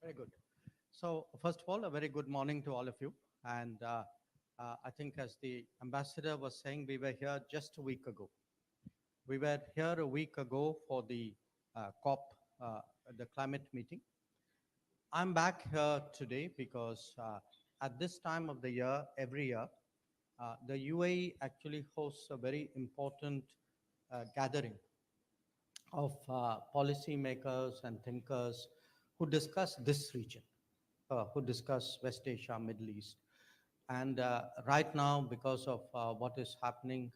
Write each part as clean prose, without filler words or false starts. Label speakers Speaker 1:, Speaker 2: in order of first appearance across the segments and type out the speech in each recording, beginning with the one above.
Speaker 1: Very good. So, first of all, a very good morning to all of you. And I think, as the ambassador was saying, we were here just a week ago. We were here a week ago for the COP, uh, the climate meeting. I'm back here today because at this time of the year, every year, the UAE actually hosts a very important gathering of policymakers and thinkers who discuss this region, who discuss West Asia, Middle East. And right now, because of what is happening,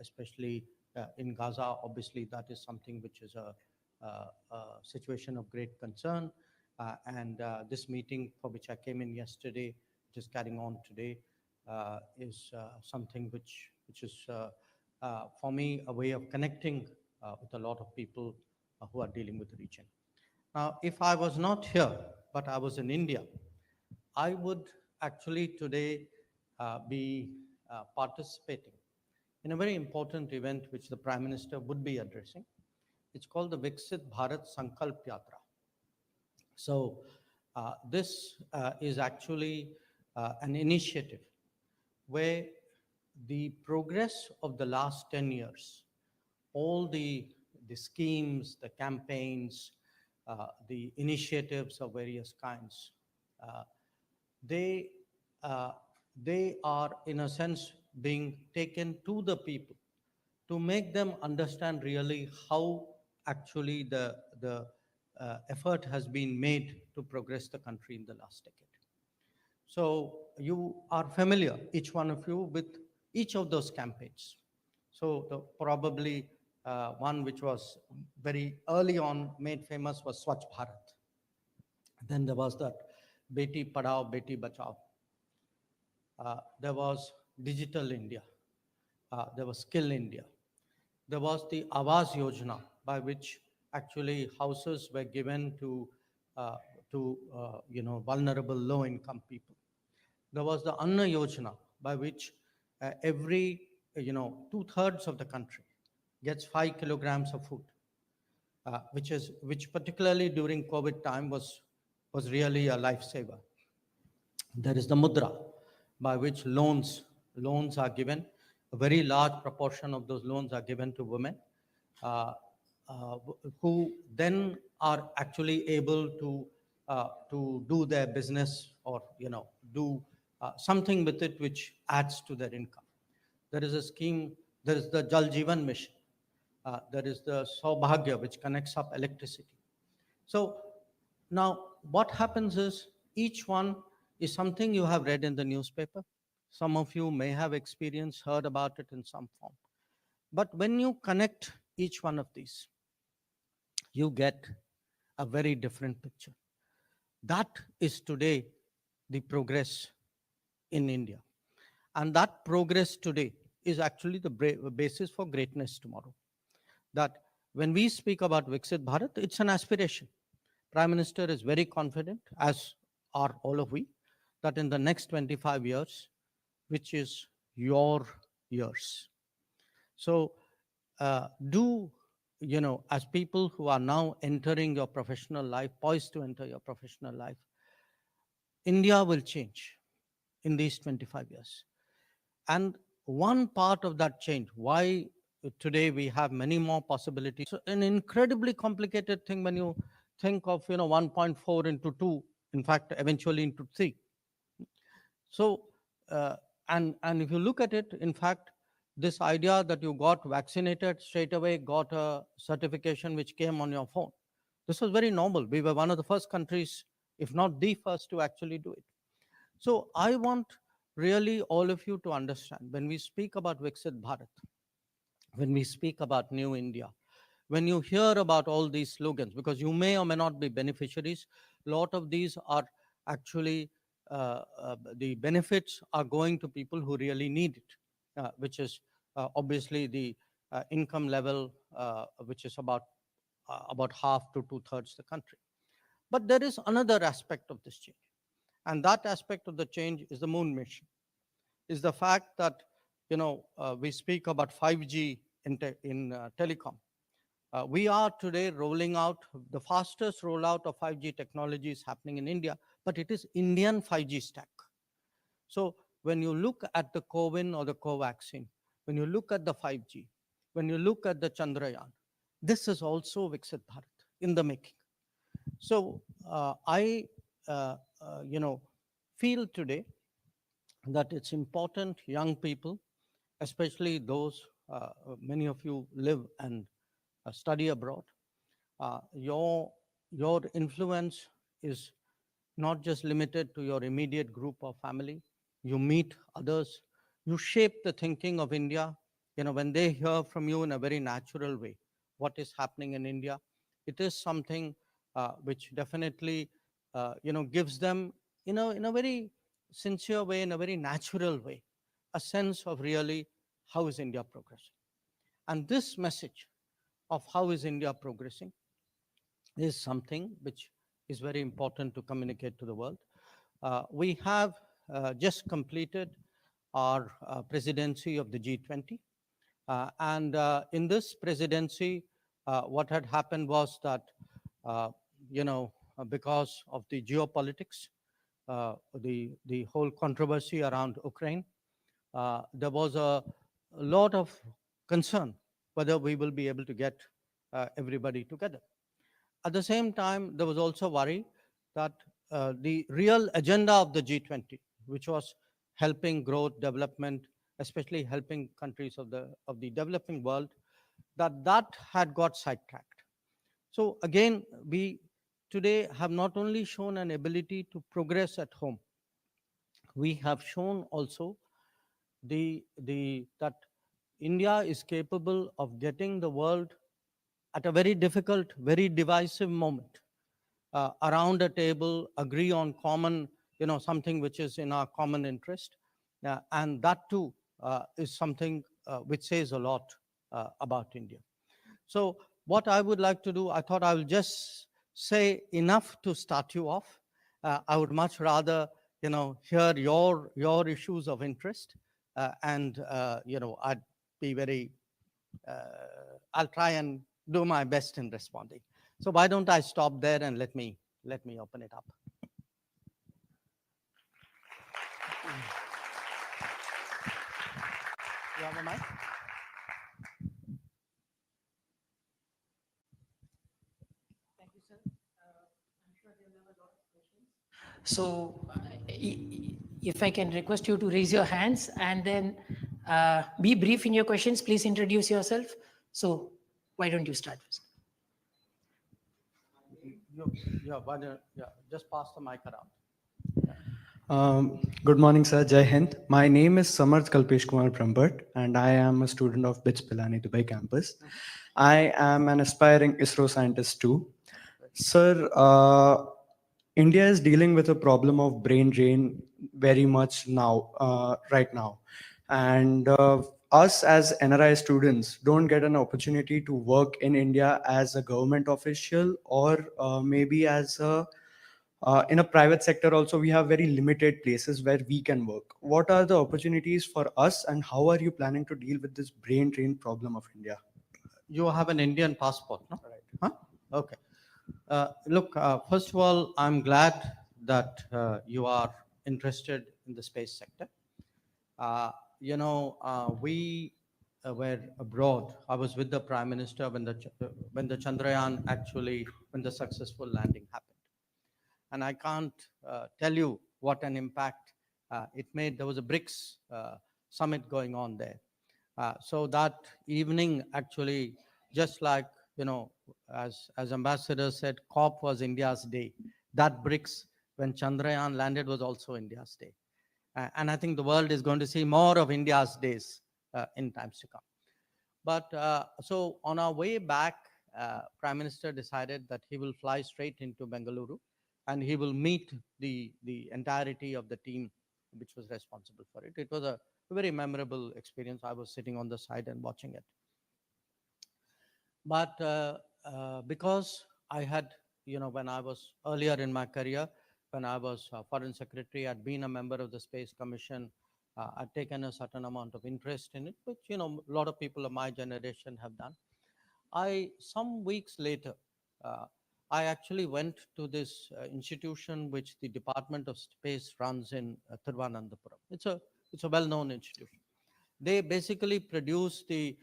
Speaker 1: especially in Gaza, obviously that is something which is a situation of great concern. And this meeting for which I came in yesterday, which is carrying on today, is something which is for me a way of connecting with a lot of people who are dealing with the region. Now, if I was not here, but I was in India, I would actually today be participating in a very important event which the Prime Minister would be addressing. It's called the Viksit Bharat Sankalp Yatra. So, this is actually an initiative where the progress of the last 10 years, all the schemes, the campaigns, the initiatives of various kinds, uh, they uh, they are in a sense being taken to the people to make them understand really how actually the effort has been made to progress the country in the last decade. So you are familiar, each one of you, with each of those campaigns. So probably one which was very early on made famous was Swachh Bharat. Then there was that Beti Padhao, Beti Bachao. There was Digital India. There was Skill India. There was the Awas Yojana, by which actually houses were given uh, to vulnerable low-income people. There was the Anna Yojana, by which every 2/3 of the country gets 5 kilograms of food, which particularly during COVID time was really a lifesaver. There is the Mudra, by which loans are given. A very large proportion of those loans are given to women, uh, who then are actually able to do their business, or do something with it which adds to their income. There is a scheme. There is the Jal Jeevan Mission. There is the Saubhagya, which connects up electricity. So now what happens is, each one is something you have read in the newspaper. Some of you may have experienced, heard about it in some form. But when you connect each one of these, you get a very different picture. That is today the progress in India. And that progress today is actually the basis for greatness tomorrow. That when we speak about Viksit Bharat, it's an aspiration. Prime Minister is very confident, as are all of we, that in the next 25 years, which is your years. So, do, as people who are now entering your professional life, poised to enter your professional life, India will change in these 25 years. And one part of that change, why today we have many more possibilities. So an incredibly complicated thing when you think of 1.4 into 2, in fact eventually into 3. So and if you look at it, in fact, this idea that you got vaccinated straight away, got a certification which came on your phone, this was very normal. We were one of the first countries, if not the first, to actually do it. So I want really all of you to understand, when we speak about Viksit Bharat, when we speak about New India, when you hear about all these slogans, because you may or may not be beneficiaries, a lot of these are actually, the benefits are going to people who really need it, which is obviously the income level, which is about half to 2/3 the country. But there is another aspect of this change. And that aspect of the change is the moon mission, is the fact that we speak about 5G in telecom. We are today rolling out the fastest rollout of 5G technology is happening in India, but it is Indian 5G stack. So when you look at the COVID or the Covaxin, when you look at the 5G, when you look at the Chandrayaan, this is also Viksit Bharat in the making. So I, you know, feel today that it's important young people, especially those, many of you live and study abroad, uh, your your influence is not just limited to your immediate group or family. You meet others, you shape the thinking of India. When they hear from you in a very natural way what is happening in India, it is something which definitely gives them, in a very sincere way, in a very natural way, a sense of really how is India progressing. And this message of how is India progressing is something which is very important to communicate to the world. We have just completed our presidency of the G20. And in this presidency, what had happened was that, uh, because of the geopolitics, the whole controversy around Ukraine, there was a lot of concern whether we will be able to get everybody together. At the same time, there was also worry that the real agenda of the G20, which was helping growth, development, especially helping countries of the developing world, that had got sidetracked. So again, we today have not only shown an ability to progress at home, we have shown also the that India is capable of getting the world at a very difficult, very divisive moment around a table, agree on common, something which is in our common interest. And that too is something which says a lot about India. So what I would like to do, I thought I will just say enough to start you off. I would much rather, hear your issues of interest, and I'd be very, I'll try and do my best in responding. So why don't I stop there and let me open it up. You have a mic?
Speaker 2: Thank you, sir. I'm sure there will have a lot of questions. So, if I can request you to raise your hands and then be brief in your questions, please introduce yourself. So, why don't you start first?
Speaker 1: Yeah, yeah, just pass the mic around.
Speaker 3: Good morning, sir. Jai Hind. My name is Samarth Kalpesh Kumar Brambhat, and I am a student of BITS Pilani, Dubai campus. I am an aspiring ISRO scientist too. Sir, India is dealing with a problem of brain drain very much now, right now. And us as NRI students don't get an opportunity to work in India as a government official or maybe as a in a private sector also. We have very limited places where we can work. What are the opportunities for us, and how are you planning to deal with this brain drain problem of India?
Speaker 1: You have an Indian passport, no?
Speaker 3: Right.
Speaker 1: Huh? Okay. Look, first of all, I'm glad that you are interested in the space sector. Uh, we were abroad. I was with the Prime Minister when the Chandrayaan actually, when the successful landing happened. And I can't tell you what an impact it made. There was a BRICS summit going on there. So that evening, actually, just like, as Ambassador said, COP was India's day. That BRICS, when Chandrayaan landed, was also India's day. And I think the world is going to see more of India's days in times to come. But so on our way back, Prime Minister decided that he will fly straight into Bengaluru, and he will meet the entirety of the team which was responsible for it. It was a very memorable experience. I was sitting on the side and watching it. But because I had, when I was earlier in my career, when I was foreign secretary, I'd been a member of the Space Commission. I'd taken a certain amount of interest in it, which, a lot of people of my generation have done. Some weeks later, uh, I actually went to this institution which the Department of Space runs in Thiruvananthapuram. It's a well-known institution. They basically produce the,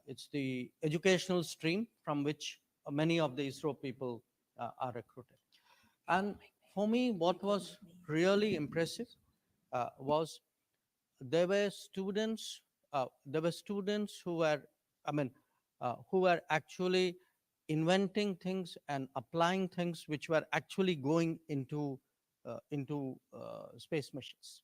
Speaker 1: it's the educational stream from which many of the ISRO people are recruited. And for me, what was really impressive was there were students who were, I mean, who were actually inventing things and applying things which were actually going into space missions.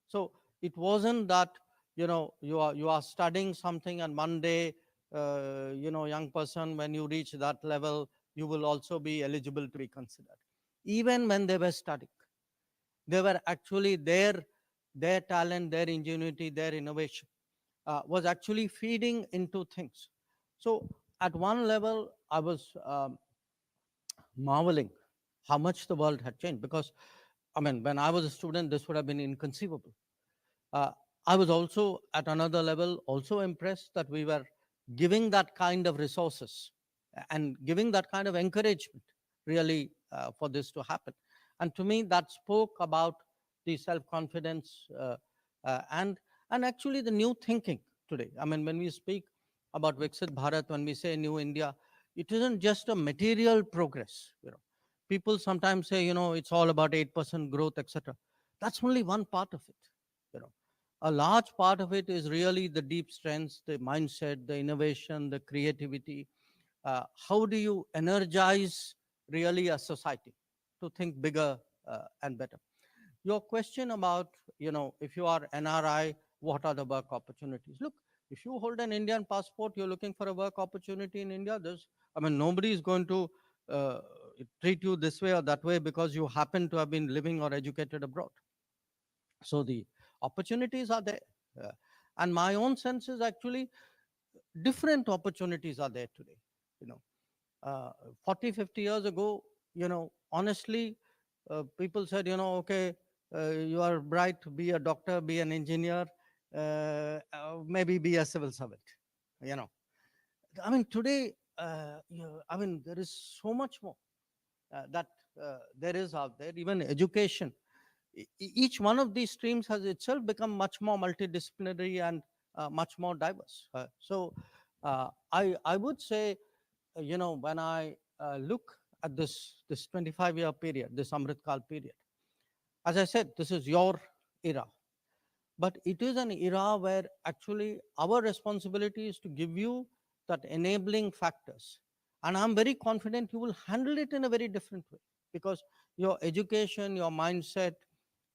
Speaker 1: So it wasn't that, you are studying something and one day, young person, when you reach that level, you will also be eligible to be considered. Even when they were studying, they were actually their talent, their ingenuity, their innovation was actually feeding into things. So at one level, I was marveling how much the world had changed, because I mean, when I was a student, this would have been inconceivable. uh, I was also at another level also impressed that we were giving that kind of resources and giving that kind of encouragement really for this to happen. And to me, that spoke about the self-confidence and actually the new thinking today. I mean, when we speak about Viksit Bharat, when we say New India, it isn't just a material progress. People sometimes say, it's all about 8% growth, etc. That's only one part of it. A large part of it is really the deep strengths, the mindset, the innovation, the creativity. How do you energize really a society to think bigger and better? Your question about, if you are NRI, what are the work opportunities? Look, if you hold an Indian passport, you're looking for a work opportunity in India. Nobody is going to uh, treat you this way or that way because you happen to have been living or educated abroad. So the opportunities are there. And my own sense is actually different opportunities are there today. You know, 40, 50 years ago, honestly, people said, okay, you are bright, be a doctor, be an engineer, maybe be a civil servant. You know, today, there is so much more that there is out there, even education. Each one of these streams has itself become much more multidisciplinary and much more diverse. I would say, when I look at this 25-year period, this Amrit Kal period, as I said, this is your era, but it is an era where actually our responsibility is to give you that enabling factors. And I'm very confident you will handle it in a very different way, because your education, your mindset,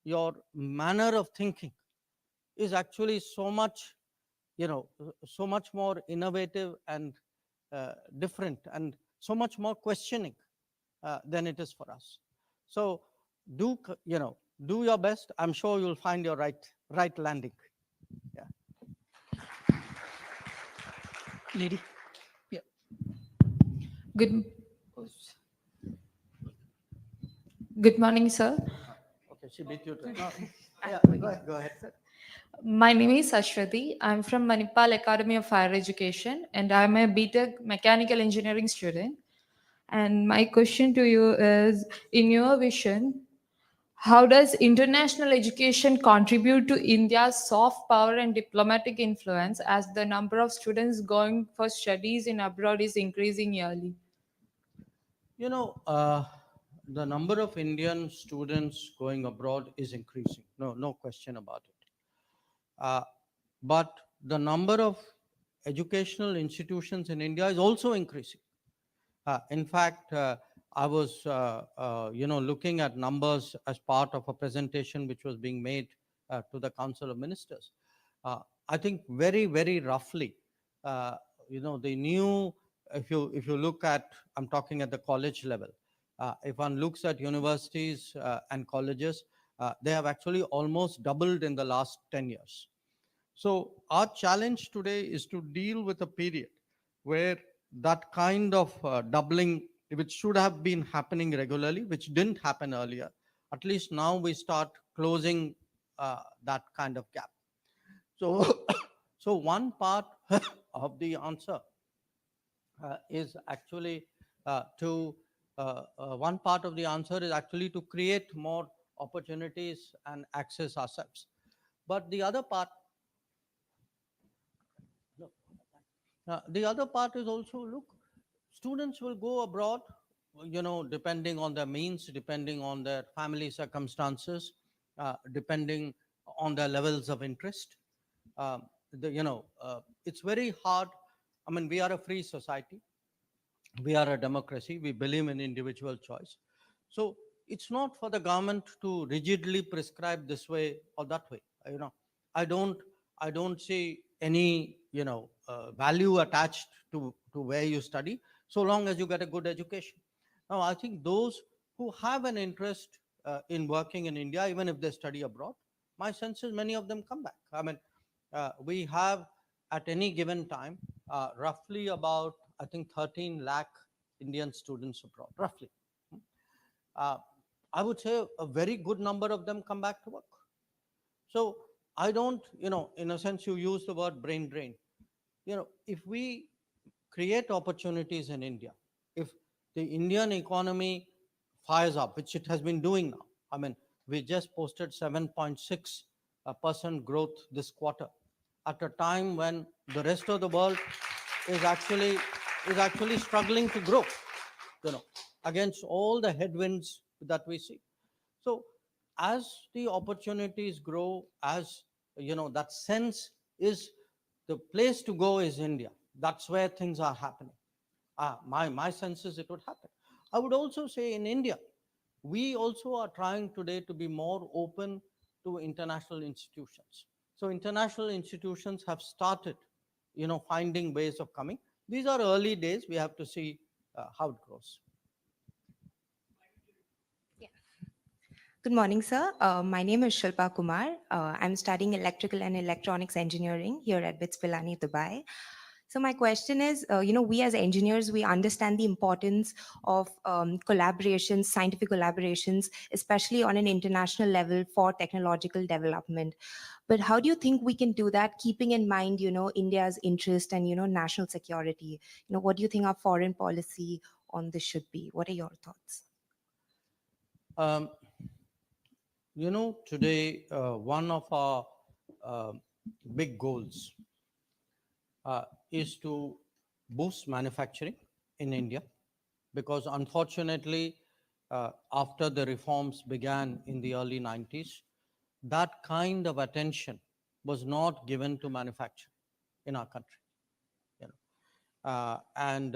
Speaker 1: your manner of thinking is actually so much, so much more innovative and different, and so much more questioning than it is for us. So do your best. I'm sure you'll find your right landing. Yeah.
Speaker 2: Lady. Yeah.
Speaker 4: Good, good morning, sir.
Speaker 1: Okay, she beat you to it. Yeah, go ahead.
Speaker 4: My name is Ashwati. I'm from Manipal Academy of Higher Education, and I'm a BTech Mechanical Engineering student. And my question to you is, in your vision, how does international education contribute to India's soft power and diplomatic influence as the number of students going for studies in abroad is increasing yearly?
Speaker 1: The number of Indian students going abroad is increasing. No question about it. But the number of educational institutions in India is also increasing. In fact, I was, looking at numbers as part of a presentation which was being made to the Council of Ministers. I think very, very roughly, the new, if you look at, I'm talking at the college level, if one looks at universities and colleges, they have actually almost doubled in the last 10 years. So our challenge today is to deal with a period where that kind of doubling, which should have been happening regularly, which didn't happen earlier, at least now we start closing that kind of gap. So, So one part of the answer is actually one part of the answer is actually to create more opportunities and access ourselves. But the other part is also, look, students will go abroad, depending on their means, depending on their family circumstances, depending on their levels of interest. It's very hard. I mean, we are a free society. We are a democracy. We believe in individual choice. So it's not for the government to rigidly prescribe this way or that way. I don't, I don't see any, value attached to where you study, so long as you get a good education. Now, I think those who have an interest in working in India, even if they study abroad, my sense is many of them come back. I mean, we have at any given time roughly about, I think, 13 lakh Indian students abroad, roughly. Uh, I would say a very good number of them come back to work. So I don't, in a sense, you use the word brain drain. If we create opportunities in India, if the Indian economy fires up, which it has been doing now, I mean, we just posted 7.6% growth this quarter at a time when the rest of the world is actually struggling to grow, you know, against all the headwinds that we see. So as the opportunities grow, as that sense is the place to go is India. That's where things are happening. My sense is it would happen. I would also say in India, we also are trying today to be more open to international institutions. So international institutions have started, finding ways of coming. These are early days. We have to see how it grows.
Speaker 5: Good morning, sir. My name is Shilpa Kumar. I'm studying electrical and electronics engineering here at BITS Pilani, Dubai. So my question is, we as engineers, we understand the importance of collaborations, scientific collaborations, especially on an international level for technological development. But how do you think we can do that, keeping in mind, India's interest and, national security? What do you think our foreign policy on this should be? What are your thoughts?
Speaker 1: Um, Today, one of our big goals is to boost manufacturing in India, because unfortunately, after the reforms began in the early 90s, that kind of attention was not given to manufacturing in our country. And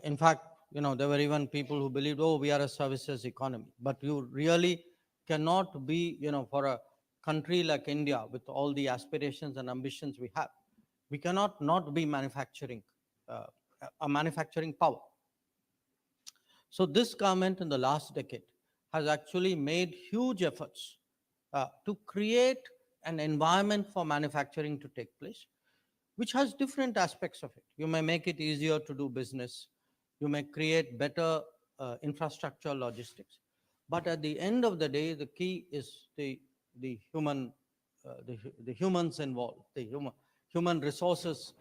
Speaker 1: in fact, there were even people who believed, oh, we are a services economy. But you really cannot be, for a country like India with all the aspirations and ambitions we have, we cannot not be manufacturing, a manufacturing power. So this government in the last decade has actually made huge efforts to create an environment for manufacturing to take place, which has different aspects of it. You may make it easier to do business. You may create better infrastructure, logistics. But at the end of the day, the key is the human, the humans involved, the human resources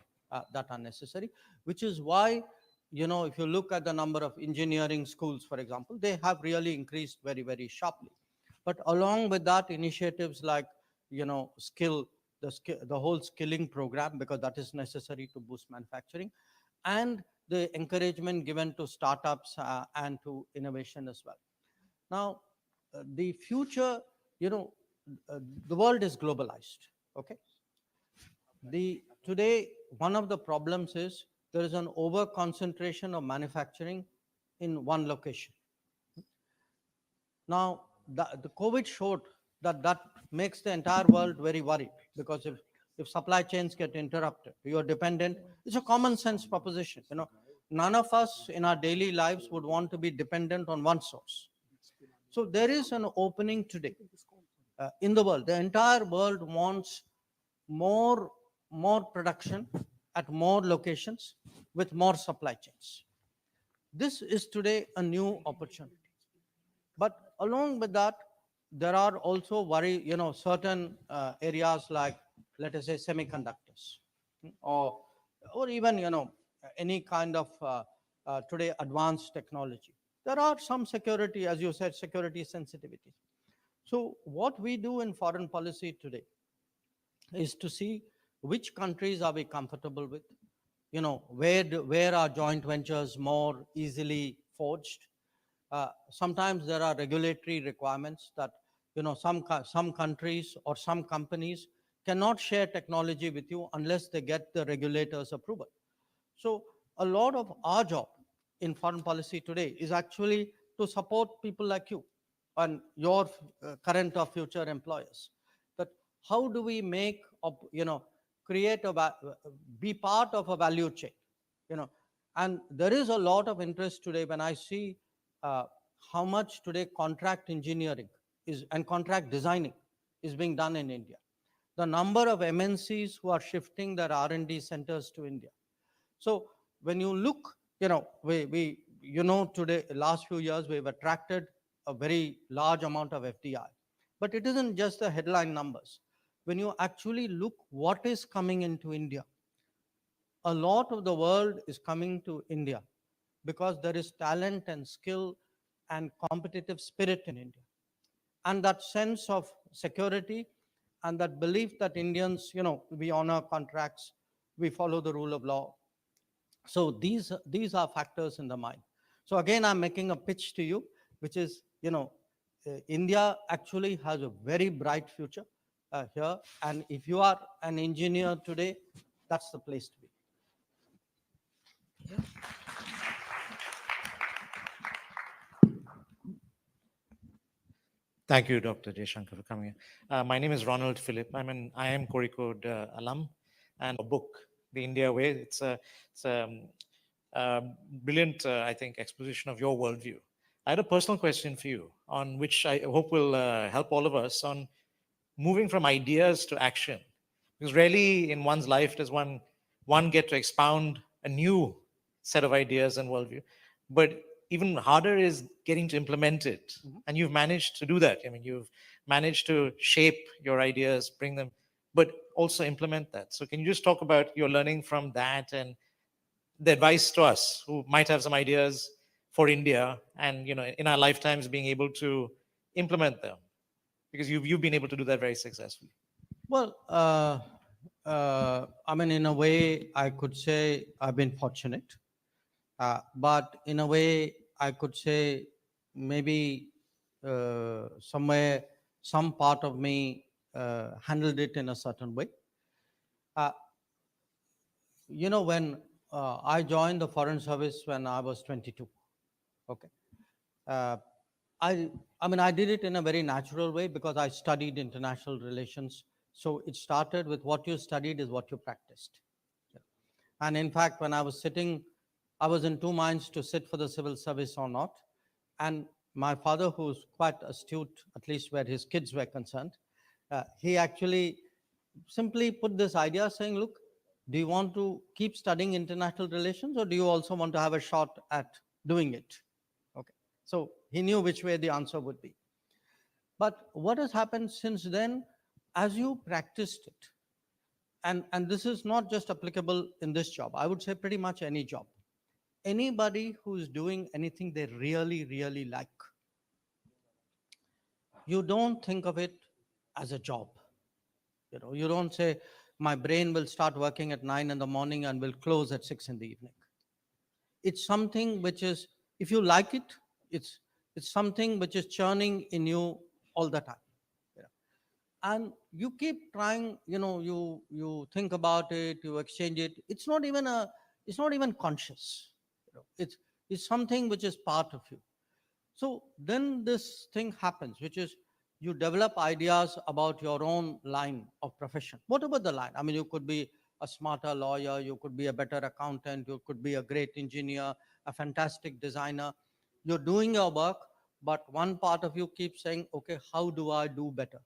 Speaker 1: that are necessary, which is why, if you look at the number of engineering schools, for example, they have really increased very, very sharply. But along with that, initiatives like, the whole skilling program, because that is necessary to boost manufacturing, and the encouragement given to startups and to innovation as well. Now, the future, the world is globalized. Okay. Today, one of the problems is there is an over concentration of manufacturing in one location. Now, the COVID showed that makes the entire world very worried, because if supply chains get interrupted, you are dependent. It's a common sense proposition. None of us in our daily lives would want to be dependent on one source. So there is an opening today in the world. The entire world wants more production at more locations with more supply chains. This is today a new opportunity. But along with that, there are also certain areas like let us say, semiconductors, or even, any kind of today advanced technology. There are some security, as you said, security sensitivities. So what we do in foreign policy today is to see which countries are we comfortable with, where are joint ventures more easily forged. Sometimes there are regulatory requirements that, some countries or some companies cannot share technology with you unless they get the regulators approval. So a lot of our job in foreign policy today is actually to support people like you and your current or future employers. That how do we make, create be part of a value chain, you know. And there is a lot of interest today when I see uh, how much today contract engineering is and contract designing is being done in India. The number of MNCs who are shifting their R&D centers to India. So when you look, today, last few years, we've attracted a very large amount of FDI. But it isn't just the headline numbers. When you actually look what is coming into India, a lot of the world is coming to India because there is talent and skill and competitive spirit in India. And that sense of security and that belief that Indians, we honor contracts, we follow the rule of law. So these are factors in the mind. So again, I'm making a pitch to you, which is, India actually has a very bright future here. And if you are an engineer today, that's the place to be.
Speaker 6: Thank you, Dr. Jaishankar, for coming here. My name is Ronald Phillip. I'm an IIM Kozhikode alum, and a book, The India Way. It's a brilliant, I think, exposition of your worldview. I had a personal question for you, on which I hope will help all of us on moving from ideas to action. Because rarely in one's life does one get to expound a new set of ideas and worldview. But even harder is getting to implement it.
Speaker 1: Mhm.
Speaker 6: And you've managed to do that. I mean, you've managed to shape your ideas, bring them, but also implement that. So can you just talk about your learning from that and the advice to us who might have some ideas for India and, in our lifetimes being able to implement them? Because you've been able to do that very successfully.
Speaker 1: Well, I mean, in a way, I could say I've been fortunate. But in a way, I could say maybe somewhere, some part of me handled it in a certain way. Uh, when I joined the Foreign Service when I was 22, okay. Uh, I mean, I did it in a very natural way because I studied international relations. So it started with what you studied is what you practiced. And in fact, when I was sitting, I was in two minds to sit for the civil service or not. And my father, who's quite astute, at least where his kids were concerned, he actually simply put this idea saying, look, do you want to keep studying international relations or do you also want to have a shot at doing it? Okay. So he knew which way the answer would be. But what has happened since then, as you practiced it, and this is not just applicable in this job, I would say pretty much any job. Anybody who's doing anything they really, really like, you don't think of it as a job. You don't say, my brain will start working at 9 in the morning and will close at 6 in the evening. It's something which is, if you like it, it's something which is churning in you all the time. And you keep trying, you think about it, you exchange it. It's not even conscious. It's something which is part of you. So then this thing happens, which is you develop ideas about your own line of profession, whatever the line. I mean, you could be a smarter lawyer, you could be a better accountant, you could be a great engineer, a fantastic designer. You're doing your work, but one part of you keeps saying, okay, how do I do better?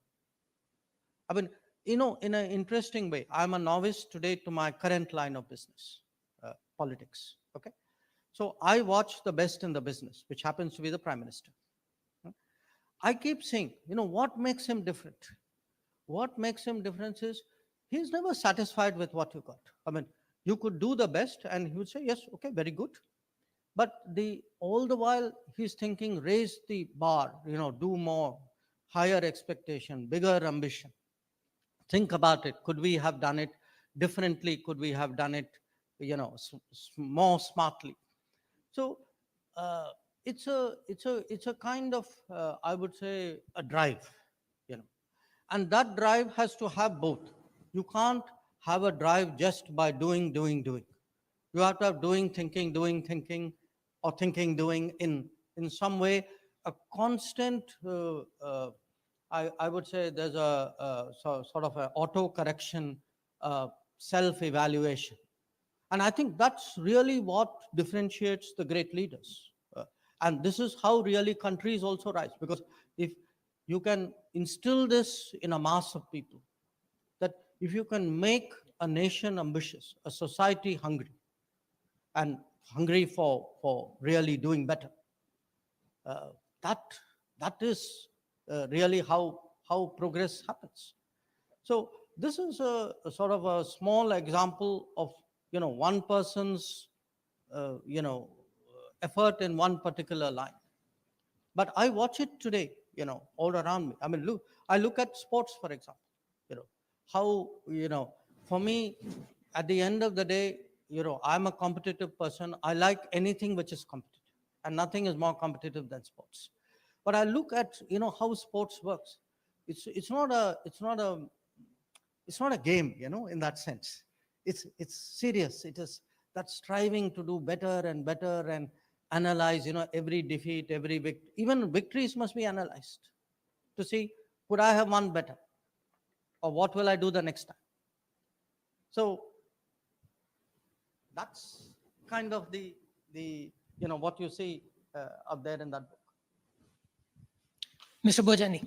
Speaker 1: I mean, in an interesting way, I'm a novice today to my current line of business, politics. Okay. So I watch the best in the business, which happens to be the Prime Minister. I keep saying, what makes him different? What makes him different is he's never satisfied with what you got. I mean, you could do the best, and he would say, yes, okay, very good. But all the while he's thinking, raise the bar, do more, higher expectation, bigger ambition. Think about it. Could we have done it differently? Could we have done it, more smartly? So uh, it's a kind of, I would say, a drive, you know, and that drive has to have both. You can't have a drive just by doing. You have to have doing thinking, or thinking doing, in some way, a constant, I would say there's sort of an auto correction, self evaluation. And I think that's really what differentiates the great leaders. And this is how really countries also rise, because if you can instill this in a mass of people, that if you can make a nation ambitious, a society hungry, and hungry for really doing better, uh, that that is really how progress happens. So this is a sort of a small example of, one person's effort in one particular line. But I watch it today, all around me. I mean, I look at sports, for example. How, for me, at the end of the day, I'm a competitive person. I like anything which is competitive, and nothing is more competitive than sports. But I look at, how sports works. It's not a game, in that sense. It's serious. It is that striving to do better and better, and analyze, every defeat, every victory. Even victories must be analyzed to see, could I have won better, or what will I do the next time. So that's kind of the what you see up there in that book.
Speaker 2: Mr. Bojani.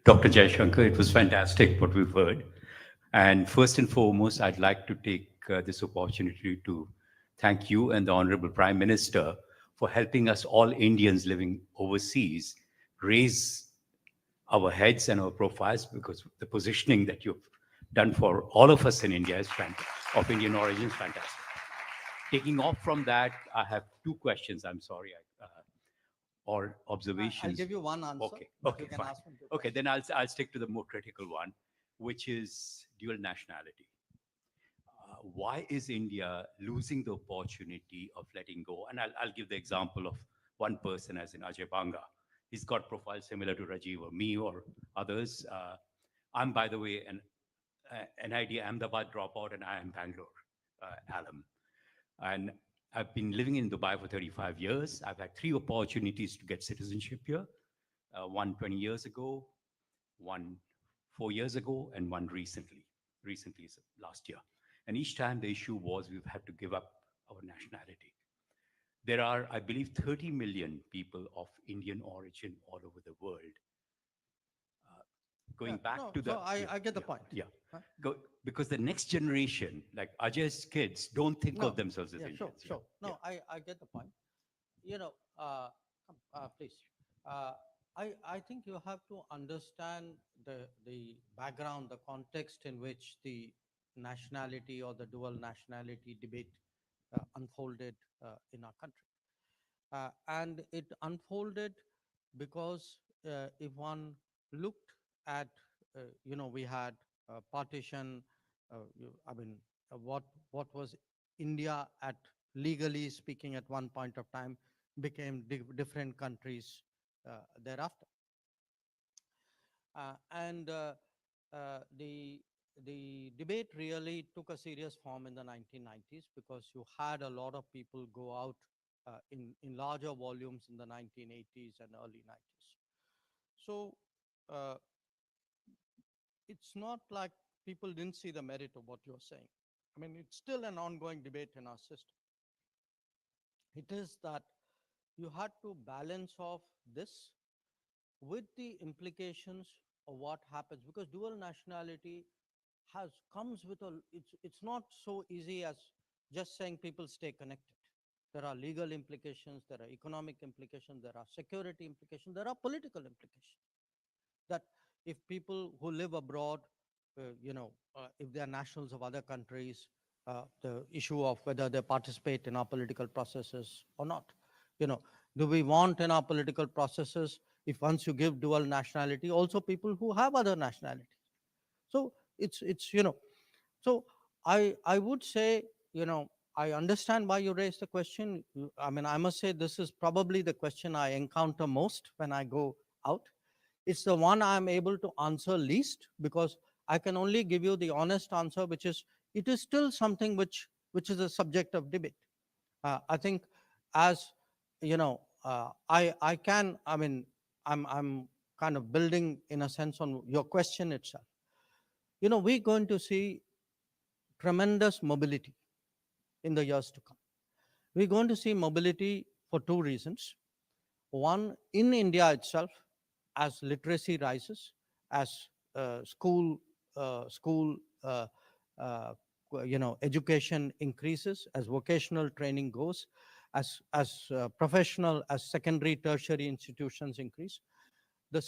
Speaker 7: Dr. Jaishankar, it was fantastic what we've heard. And first and foremost, I'd like to take this opportunity to thank you and the Honorable Prime Minister for helping us all Indians living overseas raise our heads and our profiles, because the positioning that you've done for all of us in India is fantastic, of Indian origin is fantastic. Taking off from that, I have two questions. I'm sorry, or observations.
Speaker 1: I'll give you one answer.
Speaker 7: Okay,
Speaker 1: but
Speaker 7: okay,
Speaker 1: you can
Speaker 7: fine.
Speaker 1: ask me two
Speaker 7: Okay,
Speaker 1: questions.
Speaker 7: then I'll stick to the more critical one, which is dual nationality. Why is India losing the opportunity of letting go? And I'll give the example of one person, as in Ajay Banga. He's got profile similar to Rajiv or me or others. I'm, by the way, an NID Ahmedabad dropout, and I am Bangalore alum. And I've been living in Dubai for 35 years. I've had 3 opportunities to get citizenship here. One 20 years ago, one 4 years ago, and one recently. Recently is last year. And each time the issue was we've had to give up our nationality. There are, I believe, 30 million people of Indian origin all over the world. Going back
Speaker 1: No,
Speaker 7: to the...
Speaker 1: so I get the point.
Speaker 7: Yeah.
Speaker 1: Huh?
Speaker 7: Because the next generation, like Ajay's kids, don't think
Speaker 1: No,
Speaker 7: of themselves as
Speaker 1: yeah,
Speaker 7: Indians.
Speaker 1: sure. No, I get the point. Please. Uh, I think you have to understand the background, the context in which the nationality or the dual nationality debate unfolded in our country. And it unfolded because if one looked at, we had partition, I mean, what was India at, legally speaking, at one point of time, became different countries thereafter. And the debate really took a serious form in the 1990s, because you had a lot of people go out in larger volumes in the 1980s and early 90s. So uh, it's not like people didn't see the merit of what you're saying. I mean, it's still an ongoing debate in our system. It is that you had to balance off this with the implications of what happens, because dual nationality comes with it's not so easy as just saying people stay connected. There are legal implications, there are economic implications, there are security implications, there are political implications. That if people who live abroad, if they are nationals of other countries, the issue of whether they participate in our political processes or not. You know, do we want in our political processes, if once you give dual nationality, also people who have other nationalities? So so I would say, I understand why you raised the question. I mean, I must say this is probably the question I encounter most when I go out. It's the one I'm able to answer least, because I can only give you the honest answer, which is it is still something which is a subject of debate. I think, as I can. I mean, I'm kind of building in a sense on your question itself. We're going to see tremendous mobility in the years to come. We're going to see mobility for two reasons. One, in India itself, as literacy rises, as school education increases, as vocational training goes, as professional, as secondary, tertiary institutions increase, the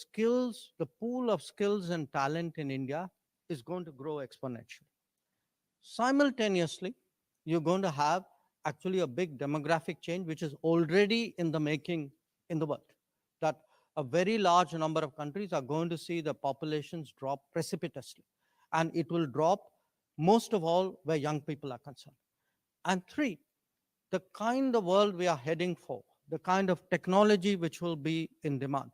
Speaker 1: pool of skills and talent in India is going to grow exponentially. Simultaneously, you're going to have actually a big demographic change, which is already in the making in the world. That a very large number of countries are going to see the populations drop precipitously. And it will drop most of all where young people are concerned. And three, the kind of world we are heading for, the kind of technology which will be in demand.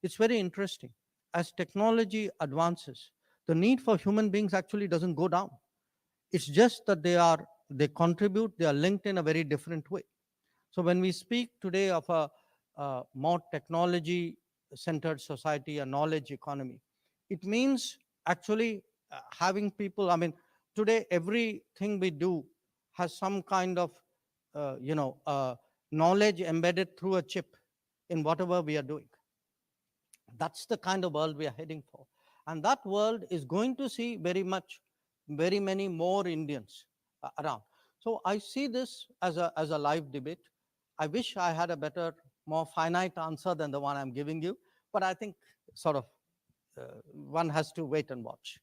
Speaker 1: It's very interesting. As technology advances, the need for human beings actually doesn't go down. It's just that they contribute, they are linked in a very different way. So when we speak today of a more technology centered society, a knowledge economy, it means actually having people. I mean, today everything we do has some kind of knowledge embedded through a chip in whatever we are doing. That's the kind of world we are heading for. And that world is going to see very many more Indians around. So I see this as a live debate. I wish I had a better, more finite answer than the one I'm giving you, but I think sort of one has to wait and watch.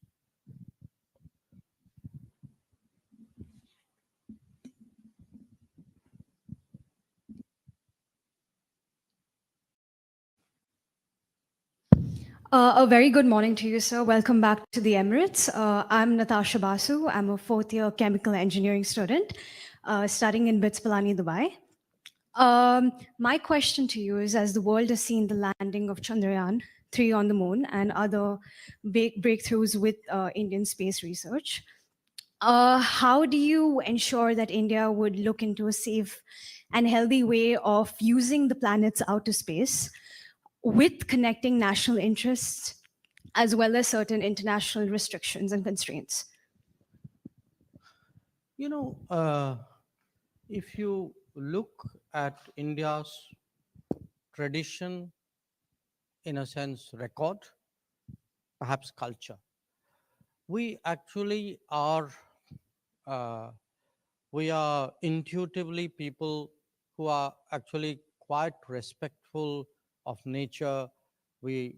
Speaker 8: A very good morning to you, sir. Welcome back to the Emirates. I'm Natasha Basu. I'm a fourth-year chemical engineering student studying in BITS Pilani, Dubai. My question to you is, as the world has seen the landing of Chandrayaan-3 on the moon and other big breakthroughs with Indian space research, how do you ensure that India would look into a safe and healthy way of using the planet's outer space with connecting national interests as well as certain international restrictions and constraints?
Speaker 1: If you look at India's tradition, in a sense, record, perhaps culture, we actually are intuitively people who are actually quite respectful of nature. We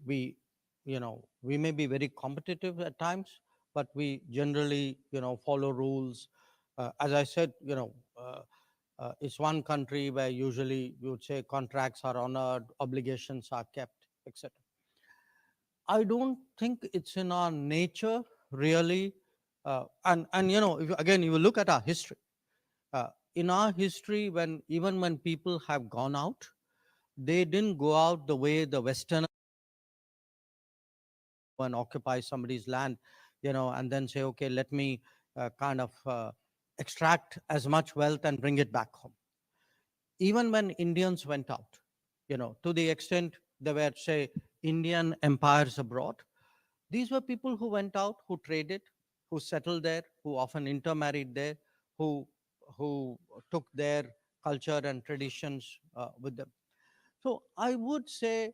Speaker 1: may be very competitive at times, but we generally follow rules. As I said, it's one country where usually you would say contracts are honored, obligations are kept, etc. I don't think it's in our nature really. And again, you look at our history. In our history, even when people have gone out, they didn't go out the way the Westerners and occupy somebody's land, and then say, okay, let me kind of extract as much wealth and bring it back home. Even when Indians went out, to the extent there were, say, Indian empires abroad, these were people who went out, who traded, who settled there, who often intermarried there, who took their culture and traditions with them. So I would say,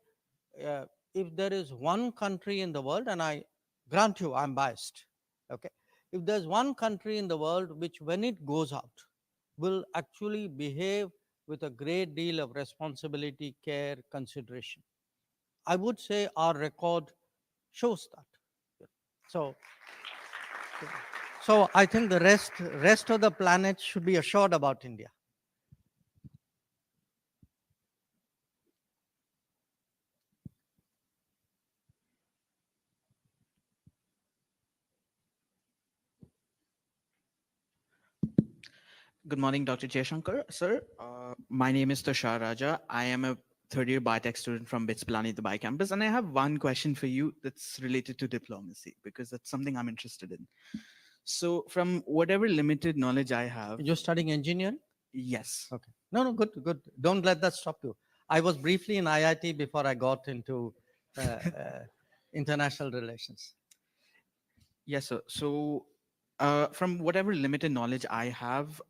Speaker 1: if there is one country in the world, and I grant you I'm biased, okay, if there's one country in the world which, when it goes out, will actually behave with a great deal of responsibility, care, consideration, I would say our record shows that. So, so I think the rest of the planet should be assured about India.
Speaker 9: Good morning, Dr. Jaishankar. Sir, my name is Tushar Raja. I am a third year biotech student from BITS Pilani, Dubai campus. And I have one question for you that's related to diplomacy, because that's something I'm interested in. So from whatever limited knowledge I have.
Speaker 1: You're studying engineering?
Speaker 9: Yes.
Speaker 1: Okay. No, good, good. Don't let that stop you. I was briefly in IIT before I got into international relations.
Speaker 9: Yes, sir. So from whatever limited knowledge I have,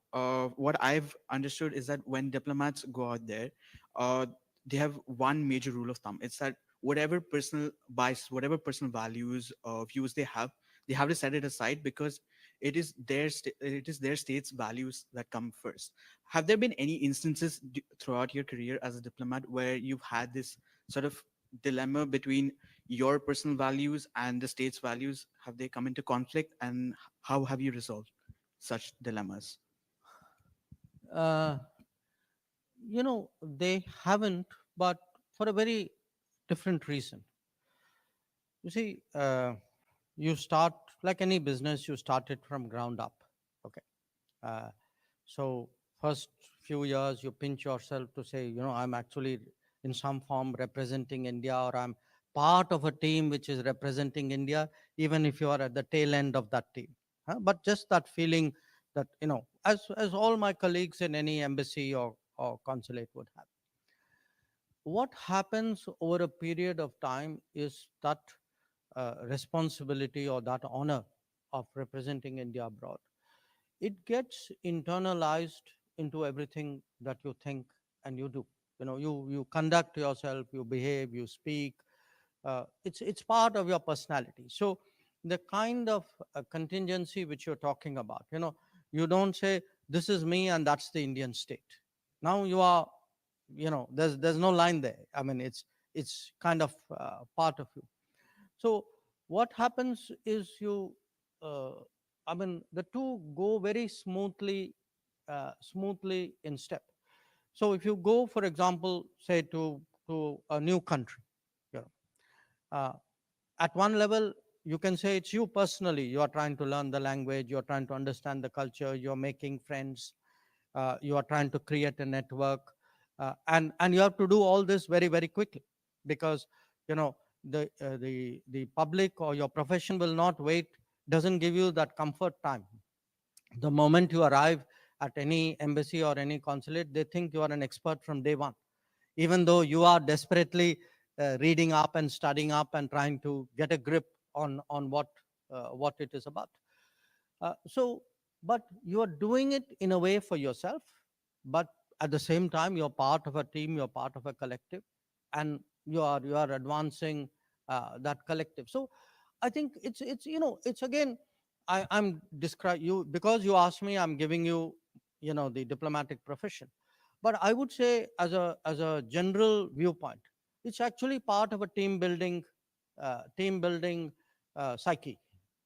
Speaker 9: what I've understood is that when diplomats go out there, uh, they have one major rule of thumb. It's that whatever personal bias, whatever personal values, views they have to set it aside, because it is it is their state's values that come first. Have there been any instances throughout your career as a diplomat where you've had this sort of dilemma between your personal values and the state's values? Have they come into conflict, and how have you resolved such dilemmas?
Speaker 1: Uh, they haven't, but for a very different reason. You see, you start like any business, you start it from ground up. Okay. Uh, so first few years, you pinch yourself to say, I'm actually in some form representing India, or I'm part of a team which is representing India, even if you are at the tail end of that team. But just that feeling that, as all my colleagues in any embassy or consulate would have. What happens over a period of time is that responsibility or that honor of representing India abroad, it gets internalized into everything that you think and you do. You conduct yourself, you behave, you speak. It's part of your personality. So the kind of contingency which you're talking about, you don't say this is me and that's the Indian state. Now you are, there's no line there. I mean, it's kind of part of you. So what happens is uh, I mean, the two go very smoothly in step. So if you go, for example, say to a new country, you know, uh, at one level, you can say it's you personally. You are trying to learn the language, you are trying to understand the culture, you're making friends, you are trying to create a network, and you have to do all this very, very quickly, because the public or your profession will not wait, doesn't give you that comfort time. The moment you arrive at any embassy or any consulate, they think you are an expert from day one, even though you are desperately reading up and studying up and trying to get a grip on what it is about. But you are doing it in a way for yourself, but at the same time, you're part of a team, you're part of a collective, and you are advancing that collective. So I think it's again, I'm describe you because you asked me, I'm giving you, the diplomatic profession. But I would say, as a general viewpoint, it's actually part of a team building psyche.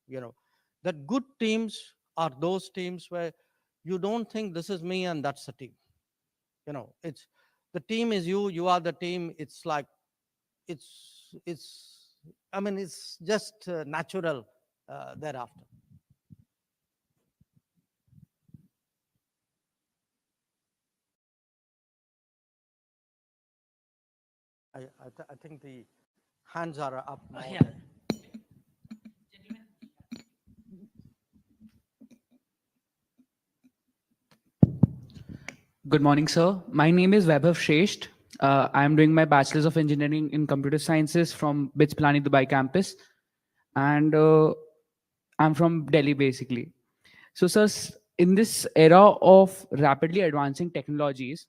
Speaker 1: You know, that good teams are those teams where you don't think this is me and that's the team. It's the team is you, you are the team. It's like it's I mean, it's just natural thereafter. I think the hands are up more.
Speaker 2: Yeah.
Speaker 10: Good morning, sir. My name is Vaibhav Shresht. I am doing my Bachelor's of Engineering in Computer Sciences from BITS Pilani Dubai campus. And I'm from Delhi, basically. So, sir, in this era of rapidly advancing technologies,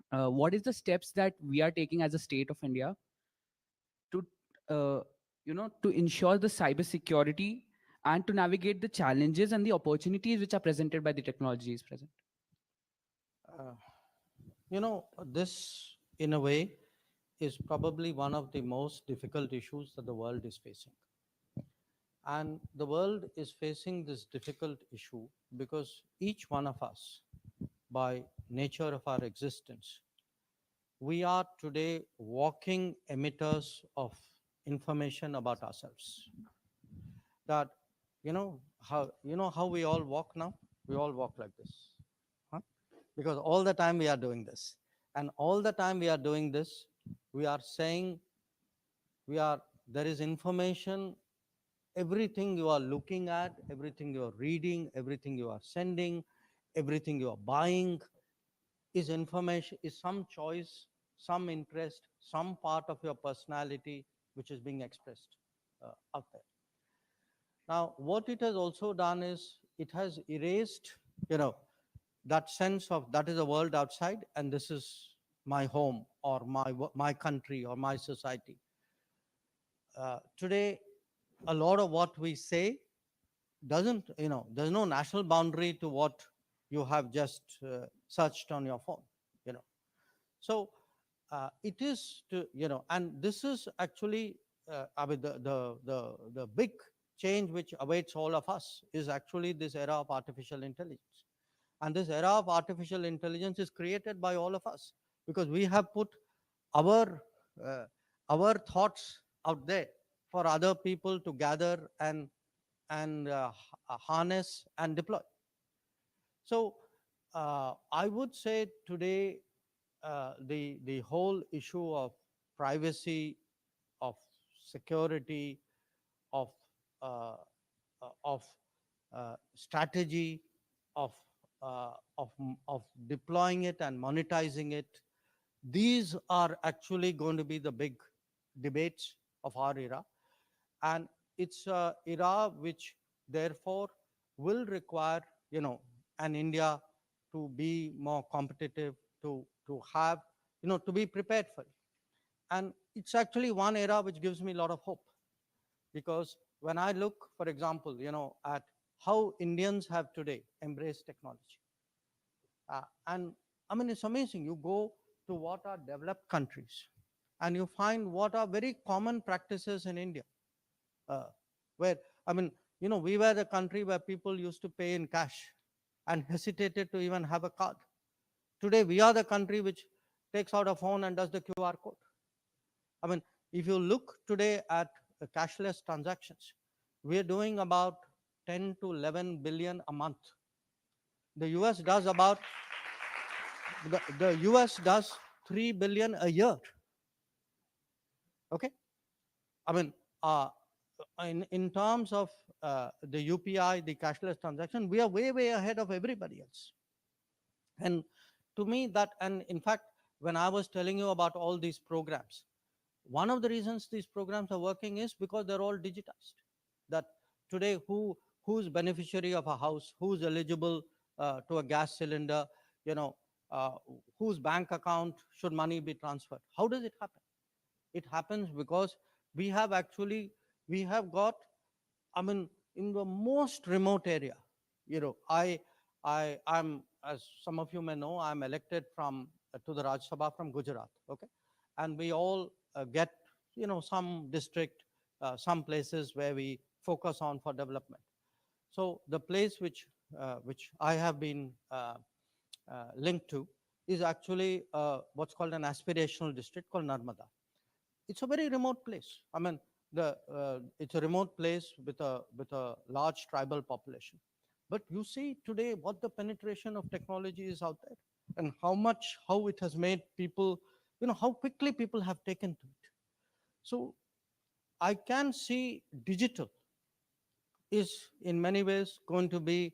Speaker 10: what is the steps that we are taking as a state of India to, to ensure the cyber security and to navigate the challenges and the opportunities which are presented by the technologies present?
Speaker 1: This, in a way, is probably one of the most difficult issues that the world is facing. And the world is facing this difficult issue because each one of us, by nature of our existence, we are today walking emitters of information about ourselves. That how we all walk now? We all walk like this. Huh? Because all the time we are doing this. And all the time we are doing this, we are saying there is information, everything you are looking at, everything you are reading, everything you are sending, everything you are buying is information, is some choice, some interest, some part of your personality which is being expressed out there. Now, what it has also done is it has erased, that sense of that is the world outside and this is my home or my country or my society. Today, a lot of what we say doesn't, there's no national boundary to what you have just searched on your phone, So it is to, and this is actually, I mean, the big change which awaits all of us is actually this era of artificial intelligence. And this era of artificial intelligence is created by all of us because we have put our thoughts out there for other people to gather and harness and deploy. So I would say today the whole issue of privacy, of security, of uh, strategy, of, of deploying it and monetizing it, these are actually going to be the big debates of our era. And it's an era which therefore will require, an India to be more competitive, to have, to be prepared for it. And it's actually one era which gives me a lot of hope, because when I look, for example, at how Indians have today embraced technology. And I mean, it's amazing. You go to what are developed countries and you find what are very common practices in India. Where, I mean, we were the country where people used to pay in cash and hesitated to even have a card. Today, we are the country which takes out a phone and does the QR code. I mean, if you look today at cashless transactions, we're doing about 10 to 11 billion a month. The US does about, the US does 3 billion a year. Okay? I mean, in terms of the UPI, the cashless transaction, we are way ahead of everybody else. And to me that, and in fact, when I was telling you about all these programs, one of the reasons these programs are working is because they're all digitized. That today, who's beneficiary of a house, who's eligible to a gas cylinder, whose bank account should money be transferred? How does it happen? It happens because we have got, I mean, in the most remote area, I'm, as some of you may know, I'm elected from to the Rajya Sabha from Gujarat. Okay, and we all get, some district, some places where we focus on for development. So the place which I have been linked to is actually what's called an aspirational district called Narmada. It's a very remote place. I mean, it's a remote place with a large tribal population. But you see today what the penetration of technology is out there, and how it has made people, how quickly people have taken to it. So I can see digital is in many ways going to be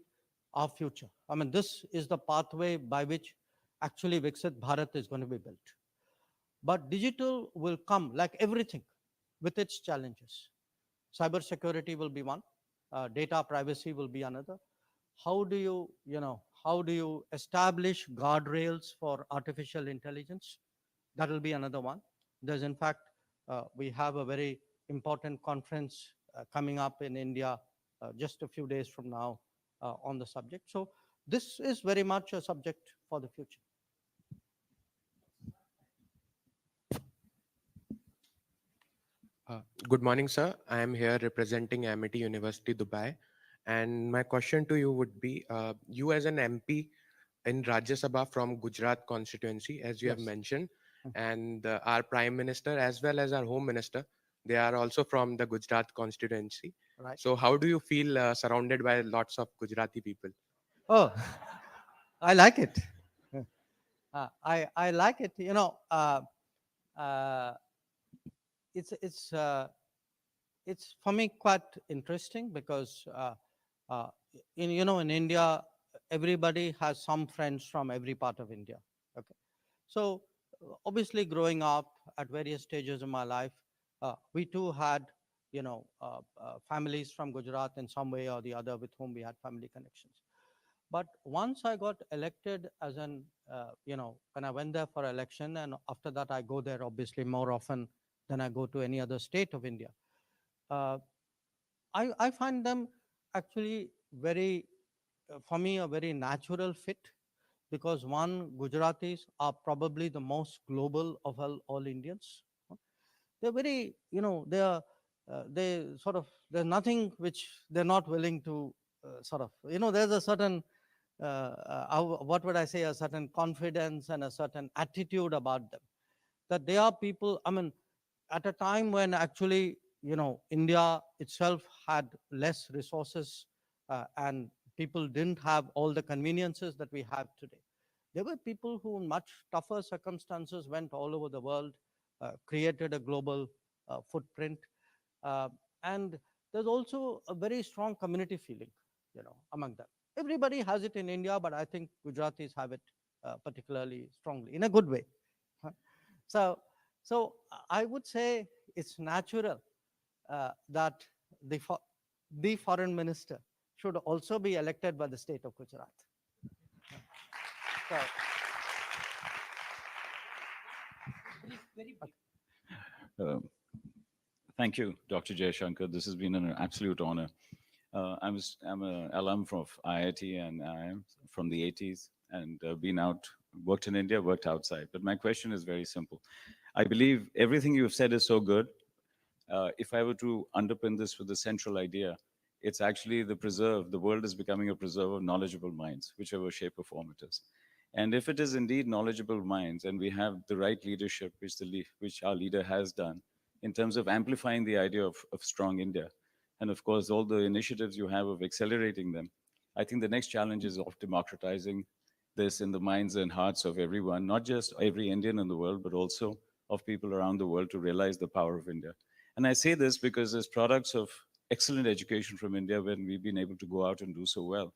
Speaker 1: our future. I mean, this is the pathway by which actually Viksit Bharat is going to be built. But digital will come, like everything, with its challenges. Cybersecurity will be one. Data privacy will be another. How do you establish guardrails for artificial intelligence? That will be another one. There's, in fact, we have a very important conference coming up in India just a few days from now on the subject. So this is very much a subject for the future.
Speaker 11: Good morning, sir. I am here representing Amity University, Dubai. And my question to you would be, you as an MP in Rajya Sabha from Gujarat constituency, as you have
Speaker 1: Yes.
Speaker 11: mentioned, and our Prime Minister as well as our Home Minister, they are also from the Gujarat constituency.
Speaker 1: Right.
Speaker 11: So how do you feel surrounded by lots of Gujarati people?
Speaker 1: Oh, I like it. I like it. Uh, it's it's uh, it's for me quite interesting because uh, in India, everybody has some friends from every part of India. Okay, so obviously growing up at various stages of my life, we too had families from Gujarat in some way or the other with whom we had family connections. But once I got elected as an, when I went there for election, and after that I go there obviously more often than I go to any other state of India. Uh, I find them actually for me, a very natural fit because one, Gujaratis are probably the most global of all Indians. They're very, there's nothing which they're not willing to there's a certain what would I say, a certain confidence and a certain attitude about them, that they are people. I mean, at a time when actually, India itself had less resources and people didn't have all the conveniences that we have today. There were people who, in much tougher circumstances, went all over the world, created a global footprint. Uh, and there's also a very strong community feeling, among them. Everybody has it in India, but I think Gujaratis have it particularly strongly in a good way. Huh? So, I would say it's natural that the foreign minister should also be elected by the state of Gujarat. So,
Speaker 12: Um, Thank you, Dr. Jaishankar. This has been an absolute honor. I'm an alum from IIT and I'm from the 80s and been out, worked in India, worked outside. But my question is very simple. I believe everything you've said is so good. If I were to underpin this with the central idea, it's actually the world is becoming a preserve of knowledgeable minds, whichever shape or form it is. And if it is indeed knowledgeable minds and we have the right leadership, which our leader has done, in terms of amplifying the idea of strong India, and of course, all the initiatives you have of accelerating them, I think the next challenge is of democratizing this in the minds and hearts of everyone, not just every Indian in the world, but also of people around the world to realize the power of India. And I say this because as products of excellent education from India, when we've been able to go out and do so well,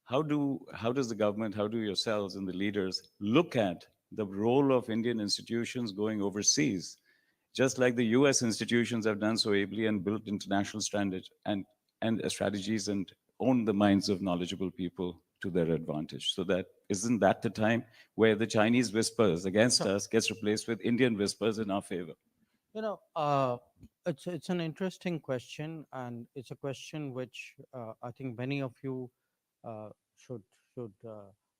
Speaker 12: how does the government, how do yourselves and the leaders look at the role of Indian institutions going overseas, just like the US institutions have done so ably and built international standards and strategies and own the minds of knowledgeable people to their advantage. So that isn't that the time where the Chinese whispers against us gets replaced with Indian whispers in our favor?
Speaker 1: You know, uh, it's an interesting question, and it's a question which I think many of you uh, should should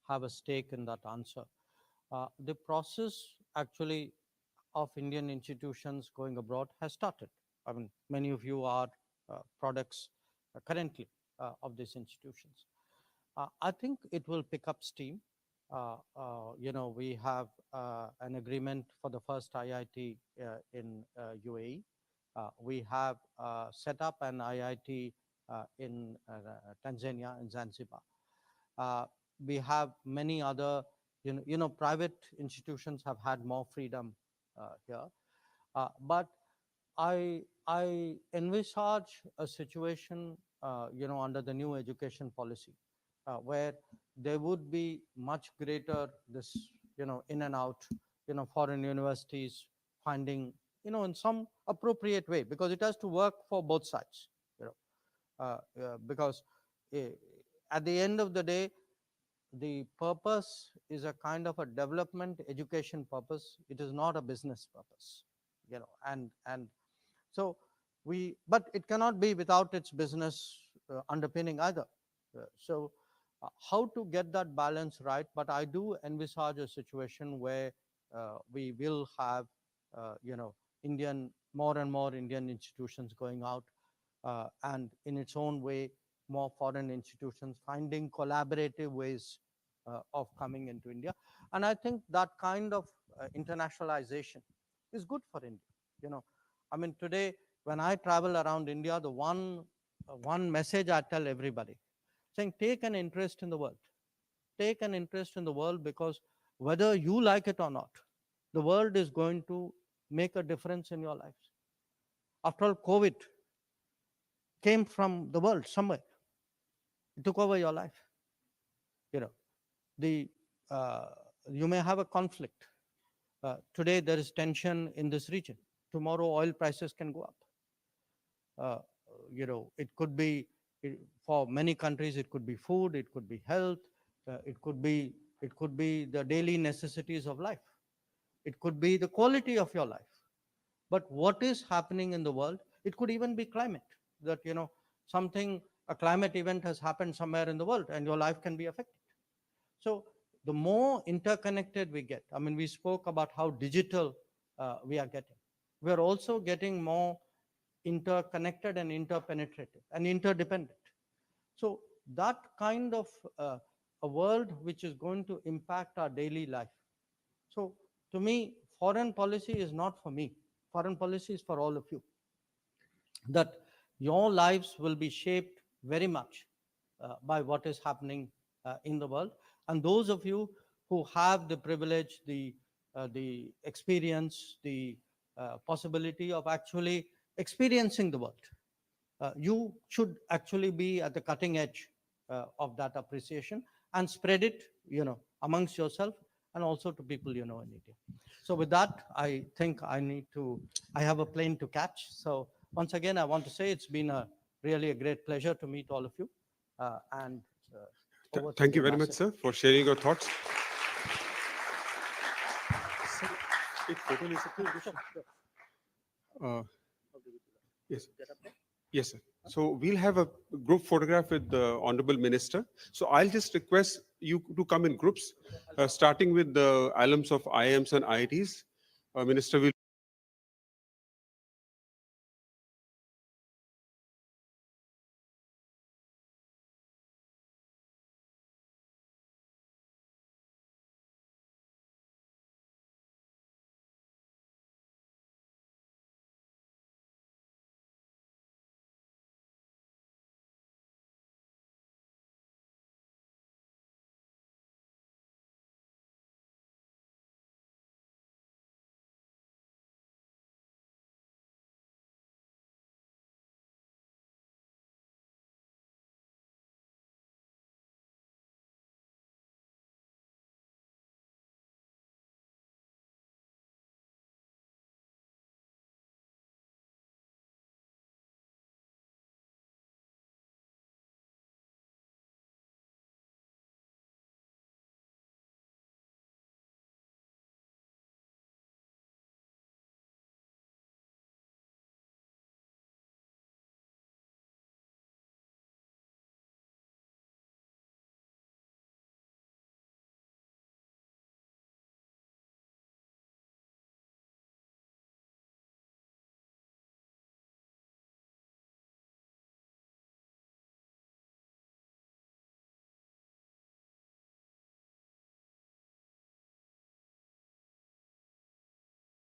Speaker 1: have a stake in that answer. The process actually of Indian institutions going abroad has started. I mean, many of you are products currently of these institutions. I think it will pick up steam. We have an agreement for the first IIT in UAE. We have set up an IIT in Tanzania, in Zanzibar. Uh, we have many other, private institutions have had more freedom here. But I envisage a situation, under the new education policy, where there would be much greater this, in and out, foreign universities finding, in some appropriate way, because it has to work for both sides, because uh, at the end of the day, the purpose is a kind of a development education purpose. It is not a business purpose, and so but it cannot be without its business underpinning either. How to get that balance right? But I do envisage a situation where we will have, Indian more and more Indian institutions going out, and in its own way, more foreign institutions finding collaborative ways of coming into India. And I think that kind of internationalization is good for India. You know, I mean, today when I travel around India, the one message I tell everybody, saying take an interest in the world. Take an interest in the world, because whether you like it or not, the world is going to make a difference in your lives. After all, COVID came from the world somewhere. It took over your life. You know, you may have a conflict. Today there is tension in this region. Tomorrow oil prices can go up. It could be, for many countries, it could be food, it could be health, it could be the daily necessities of life. It could be the quality of your life. But what is happening in the world? It could even be climate. That a climate event has happened somewhere in the world, and your life can be affected. So the more interconnected we get, I mean, we spoke about how digital we are getting. We are also getting more interconnected and interpenetrated and interdependent. So that kind of a world which is going to impact our daily life. So to me, foreign policy is not for me. Foreign policy is for all of you. That your lives will be shaped very much by what is happening in the world. And those of you who have the privilege, the experience, the possibility of actually experiencing the world, you should actually be at the cutting edge of that appreciation and spread it, amongst yourself and also to people in India. So with that, I think I have a plane to catch. So once again, I want to say it's been really a great pleasure to meet all of you.
Speaker 13: Thank you very much, sir, for sharing your thoughts. Yes. Yes, sir. So we'll have a group photograph with the Honorable Minister. So I'll just request you to come in groups, starting with the alums of IIMs and IITs. Minister will